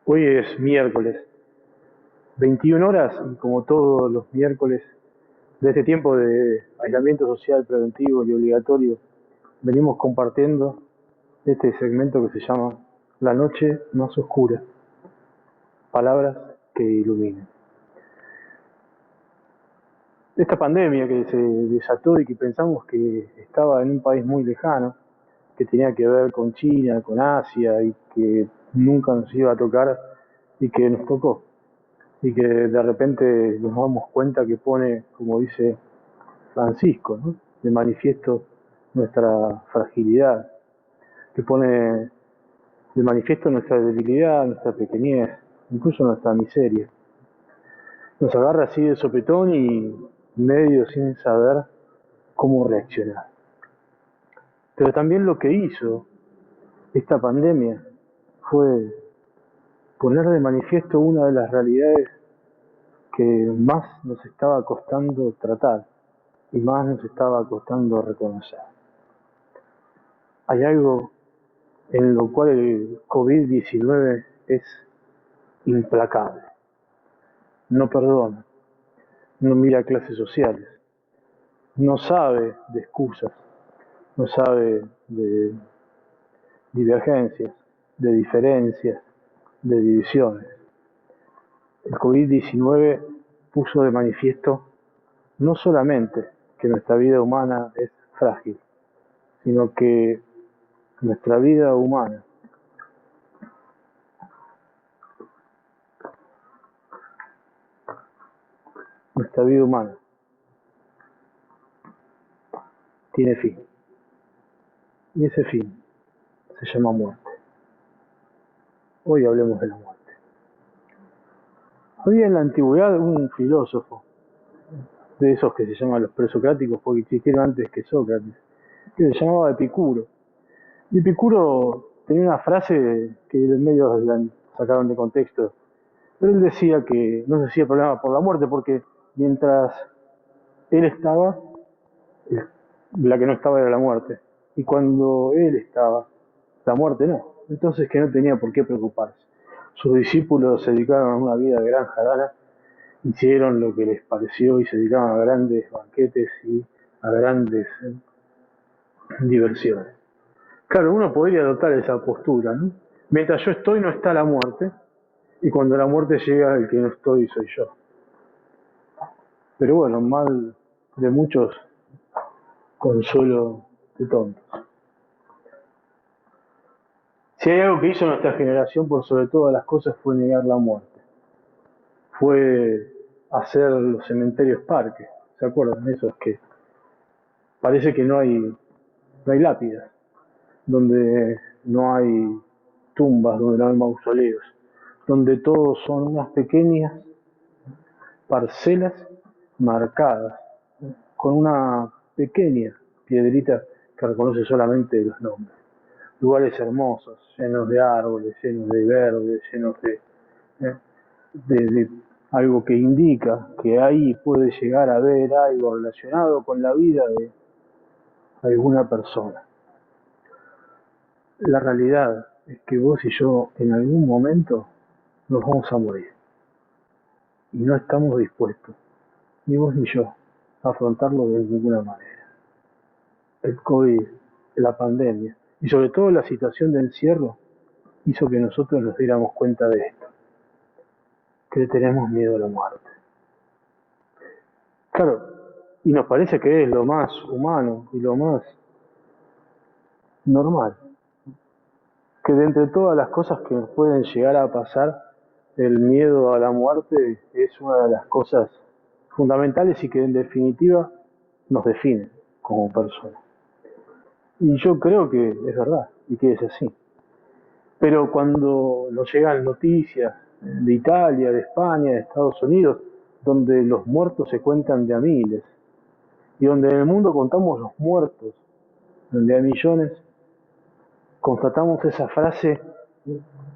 Hoy es miércoles, 21 horas, y como todos los miércoles de este tiempo de aislamiento social preventivo y obligatorio, venimos compartiendo este segmento que se llama La noche más oscura, palabras que iluminen. Esta pandemia que se desató y que pensamos que estaba en un país muy lejano, que tenía que ver con China, con Asia, y que nunca nos iba a tocar, y que nos tocó. Y que de repente nos damos cuenta que pone, como dice Francisco, ¿no?, de manifiesto nuestra fragilidad, que pone de manifiesto nuestra debilidad, nuestra pequeñez, incluso nuestra miseria. Nos agarra así de sopetón y medio sin saber cómo reaccionar. Pero también lo que hizo esta pandemia fue poner de manifiesto una de las realidades que más nos estaba costando tratar y más nos estaba costando reconocer. Hay algo en lo cual el COVID-19 es implacable. No perdona, no mira clases sociales, no sabe de excusas, no sabe de divergencias, de diferencias, de divisiones. El COVID-19 puso de manifiesto no solamente que nuestra vida humana es frágil, sino que nuestra vida humana tiene fin. Y ese fin se llama muerte. Hoy hablemos de la muerte. Había en la antigüedad un filósofo, de esos que se llaman los presocráticos porque existieron antes que Sócrates, que se llamaba Epicuro. Y Epicuro tenía una frase que en medio la sacaron de contexto, pero él decía que no se hacía problema por la muerte porque mientras él estaba, la que no estaba era la muerte. Y cuando él estaba, la muerte no. Entonces que no tenía por qué preocuparse. Sus discípulos se dedicaron a una vida de gran jarana, hicieron lo que les pareció y se dedicaban a grandes banquetes y a grandes diversiones. Claro, uno podría adoptar esa postura, ¿no? Mientras yo estoy no está la muerte, y cuando la muerte llega el que no estoy soy yo. Pero bueno, mal de muchos, consuelo de tontos. Si hay algo que hizo nuestra generación por sobre todas las cosas fue negar la muerte. Fue hacer los cementerios parques. ¿Se acuerdan de esos que parece que no hay lápidas, donde no hay tumbas, donde no hay mausoleos, donde todos son unas pequeñas parcelas marcadas con una pequeña piedrita que reconoce solamente los nombres? Lugares hermosos, llenos de árboles, llenos de verde, llenos de algo que indica que ahí puede llegar a haber algo relacionado con la vida de alguna persona. La realidad es que vos y yo en algún momento nos vamos a morir y no estamos dispuestos, ni vos ni yo, a afrontarlo de ninguna manera. El COVID, la pandemia y sobre todo la situación de encierro hizo que nosotros nos diéramos cuenta de esto, que le tenemos miedo a la muerte. Claro, y nos parece que es lo más humano y lo más normal, que de entre todas las cosas que nos pueden llegar a pasar, el miedo a la muerte es una de las cosas fundamentales y que en definitiva nos define como personas. Y yo creo que es verdad y que es así. Pero cuando nos llegan noticias de Italia, de España, de Estados Unidos, donde los muertos se cuentan de a miles, y donde en el mundo contamos los muertos de a millones, constatamos esa frase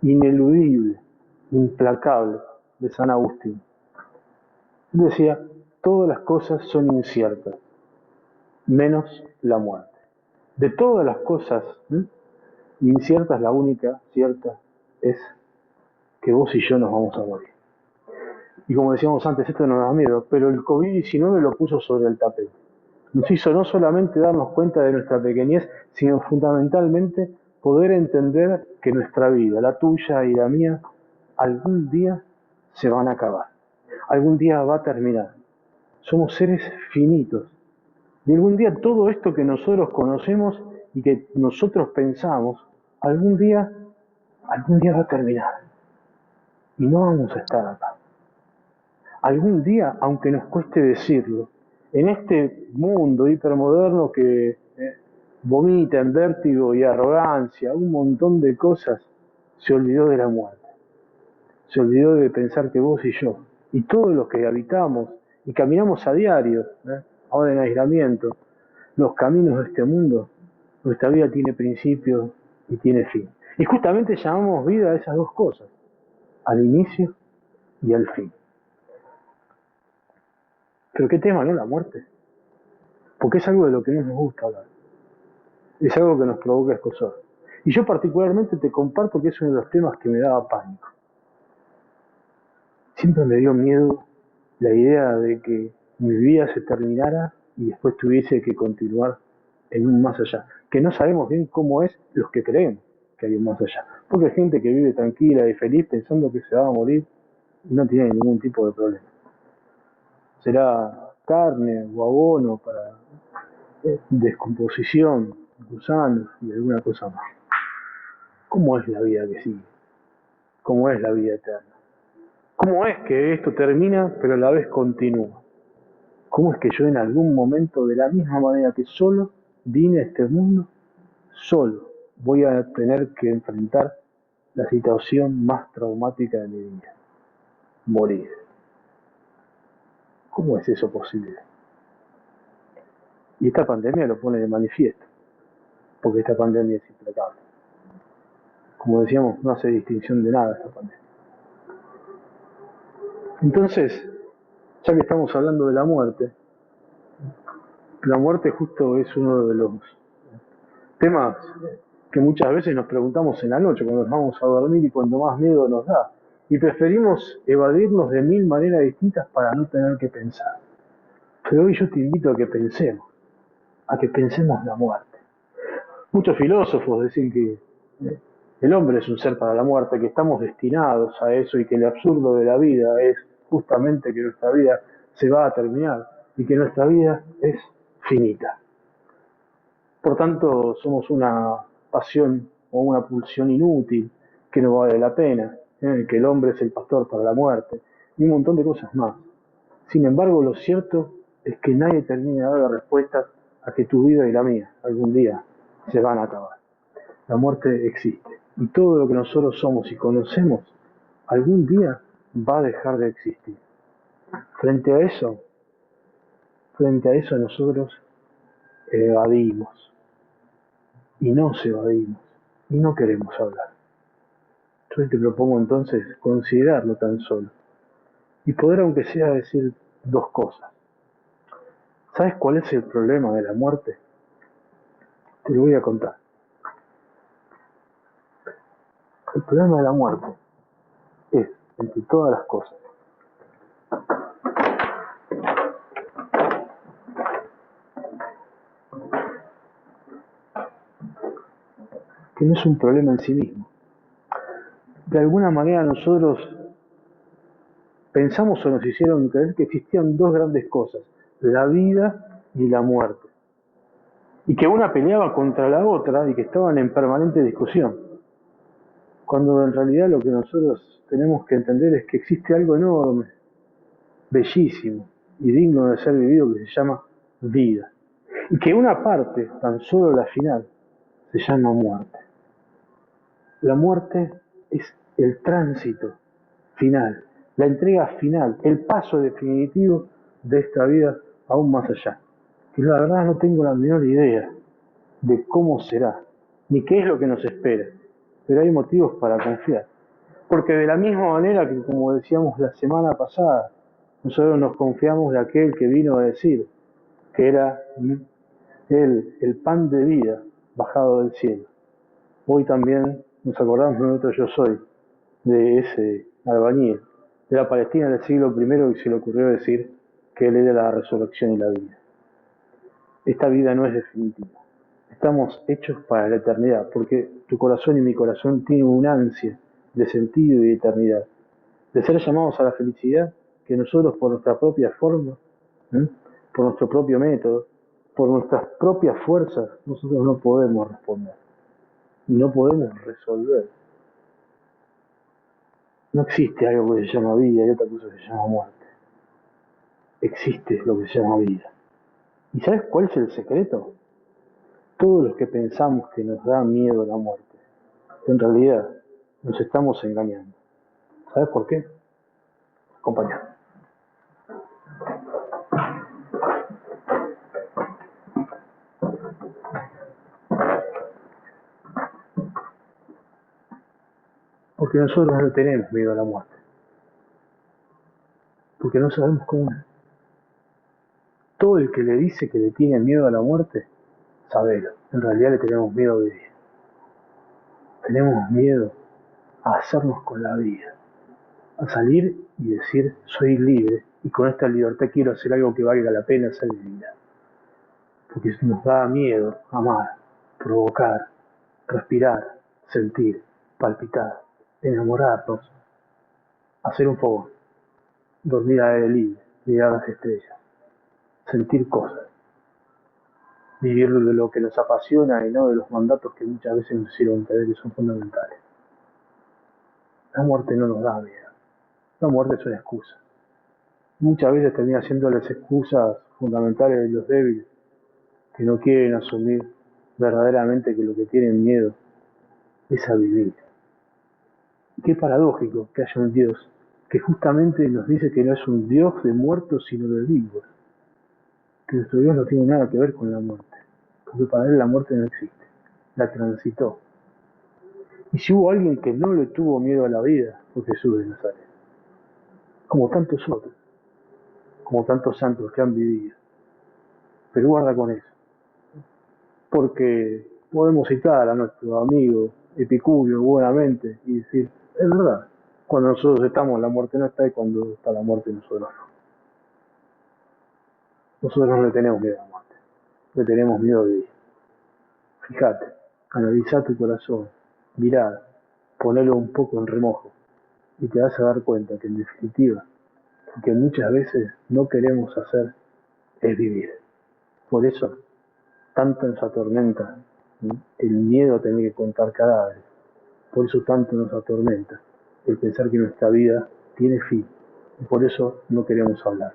ineludible, implacable de San Agustín. Él decía, todas las cosas son inciertas, menos la muerte. De todas las cosas inciertas, la única cierta es que vos y yo nos vamos a morir. Y como decíamos antes, esto nos da miedo, pero el COVID-19 lo puso sobre el tapete. Nos hizo no solamente darnos cuenta de nuestra pequeñez, sino fundamentalmente poder entender que nuestra vida, la tuya y la mía, algún día se van a acabar. Algún día va a terminar. Somos seres finitos. Y algún día todo esto que nosotros conocemos y que nosotros pensamos, algún día va a terminar. Y no vamos a estar acá. Algún día, aunque nos cueste decirlo, en este mundo hipermoderno que vomita en vértigo y arrogancia, un montón de cosas, se olvidó de la muerte. Se olvidó de pensar que vos y yo, y todos los que habitamos y caminamos a diario, ahora en aislamiento, los caminos de este mundo, nuestra vida tiene principio y tiene fin. Y justamente llamamos vida a esas dos cosas, al inicio y al fin. Pero qué tema, ¿no? La muerte. Porque es algo de lo que no nos gusta hablar. Es algo que nos provoca escozor. Y yo particularmente te comparto que es uno de los temas que me daba pánico. Siempre me dio miedo la idea de que mi vida se terminara y después tuviese que continuar en un más allá. Que no sabemos bien cómo es los que creemos que hay un más allá. Porque hay gente que vive tranquila y feliz pensando que se va a morir y no tiene ningún tipo de problema. Será carne o abono para descomposición, gusanos y alguna cosa más. ¿Cómo es la vida que sigue? ¿Cómo es la vida eterna? ¿Cómo es que esto termina pero a la vez continúa? ¿Cómo es que yo en algún momento, de la misma manera que solo vine a este mundo, solo voy a tener que enfrentar la situación más traumática de mi vida? Morir. ¿Cómo es eso posible? Y esta pandemia lo pone de manifiesto, porque esta pandemia es implacable. Como decíamos, no hace distinción de nada esta pandemia. Entonces, ya que estamos hablando de la muerte justo es uno de los temas que muchas veces nos preguntamos en la noche cuando nos vamos a dormir y cuando más miedo nos da. Y preferimos evadirnos de mil maneras distintas para no tener que pensar. Pero hoy yo te invito a que pensemos la muerte. Muchos filósofos dicen que el hombre es un ser para la muerte, que estamos destinados a eso y que el absurdo de la vida es justamente que nuestra vida se va a terminar y que nuestra vida es finita. Por tanto, somos una pasión o una pulsión inútil que no vale la pena, que el hombre es el pastor para la muerte y un montón de cosas más. Sin embargo, lo cierto es que nadie termina de dar respuestas a que tu vida y la mía algún día se van a acabar. La muerte existe y todo lo que nosotros somos y conocemos algún día va a dejar de existir. Frente a eso nosotros evadimos y nos evadimos y no queremos hablar. Yo te propongo entonces considerarlo tan solo y poder aunque sea decir dos cosas. ¿Sabes cuál es el problema de la muerte? Te lo voy a contar. El problema de la muerte es, entre todas las cosas, que no es un problema en sí mismo. De alguna manera nosotros pensamos o nos hicieron creer que existían dos grandes cosas, la vida y la muerte. Y que una peleaba contra la otra y que estaban en permanente discusión. Cuando en realidad lo que nosotros tenemos que entender es que existe algo enorme, bellísimo y digno de ser vivido que se llama vida. Y que una parte, tan solo la final, se llama muerte. La muerte es el tránsito final, la entrega final, el paso definitivo de esta vida aún más allá. Y la verdad no tengo la menor idea de cómo será, ni qué es lo que nos espera, pero hay motivos para confiar. Porque de la misma manera que, como decíamos la semana pasada, nosotros nos confiamos de aquel que vino a decir que era Él, el pan de vida bajado del cielo. Hoy también nos acordamos de nuestro yo soy, de ese albañil de la Palestina del siglo I que se le ocurrió decir que él era la resurrección y la vida. Esta vida no es definitiva. Estamos hechos para la eternidad, porque tu corazón y mi corazón tienen un ansia de sentido y de eternidad, de ser llamados a la felicidad que nosotros por nuestra propia forma, ¿eh? por nuestro propio método, por nuestras propias fuerzas, nosotros no podemos responder, no podemos resolver. No existe algo que se llama vida y otra cosa que se llama muerte. Existe lo que se llama vida. ¿Y sabes cuál es el secreto? Todos los que pensamos que nos da miedo la muerte, en realidad nos estamos engañando. ¿Sabes por qué? Acompáñame. Porque nosotros no tenemos miedo a la muerte. Porque no sabemos cómo es. Todo el que le dice que le tiene miedo a la muerte, sabelo. En realidad le tenemos miedo a vivir. Tenemos miedo a hacernos con la vida. A salir y decir, soy libre. Y con esta libertad quiero hacer algo que valga la pena ser vivida. Porque nos da miedo amar, provocar, respirar, sentir, palpitar, enamorarnos, hacer un favor, dormir al aire libre, mirar las estrellas, sentir cosas, vivir de lo que nos apasiona y no de los mandatos que muchas veces nos hicieron creer que son fundamentales. La muerte no nos da miedo, la muerte es una excusa. Muchas veces termina siendo las excusas fundamentales de los débiles que no quieren asumir verdaderamente que lo que tienen miedo es a vivir. Qué paradójico que haya un Dios que justamente nos dice que no es un Dios de muertos sino de vivos, que nuestro Dios no tiene nada que ver con la muerte, porque para él la muerte no existe, la transitó. Y si hubo alguien que no le tuvo miedo a la vida, fue Jesús de Nazaret, como tantos otros, como tantos santos que han vivido. Pero guarda con eso, porque podemos citar a nuestro amigo Epicurio buenamente y decir, es verdad, cuando nosotros estamos la muerte no está y cuando está la muerte nosotros no. Nosotros no le tenemos miedo a la muerte, le tenemos miedo a vivir. Fíjate, analiza tu corazón, mirá, ponelo un poco en remojo y te vas a dar cuenta que en definitiva lo que muchas veces no queremos hacer es vivir. Por eso tanto nos atormenta el miedo a tener que contar cadáveres. Por eso tanto nos atormenta el pensar que nuestra vida tiene fin. Y por eso no queremos hablar.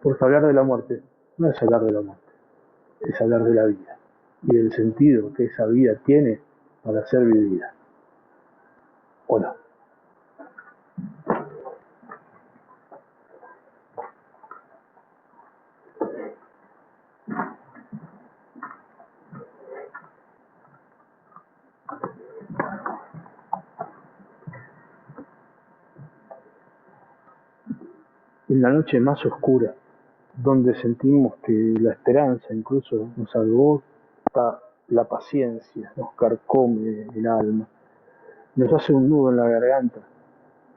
Porque hablar de la muerte no es hablar de la muerte, es hablar de la vida y del sentido que esa vida tiene para ser vivida. ¿O no? En la noche más oscura, donde sentimos que la esperanza incluso nos agota, la paciencia nos carcome el alma, nos hace un nudo en la garganta,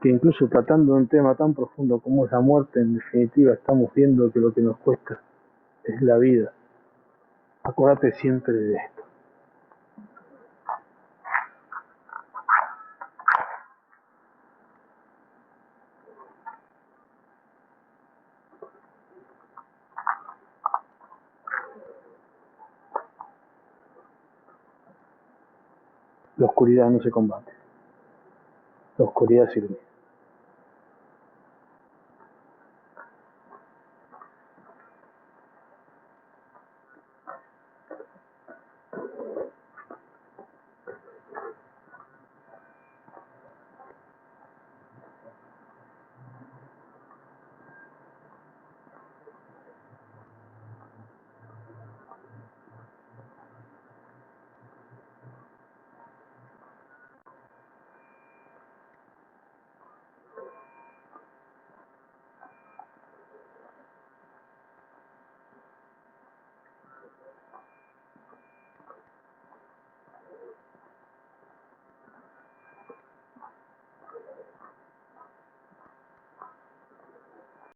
que incluso tratando de un tema tan profundo como es la muerte, en definitiva estamos viendo que lo que nos cuesta es la vida. Acuérdate siempre de esto. La oscuridad no se combate, la oscuridad sirve.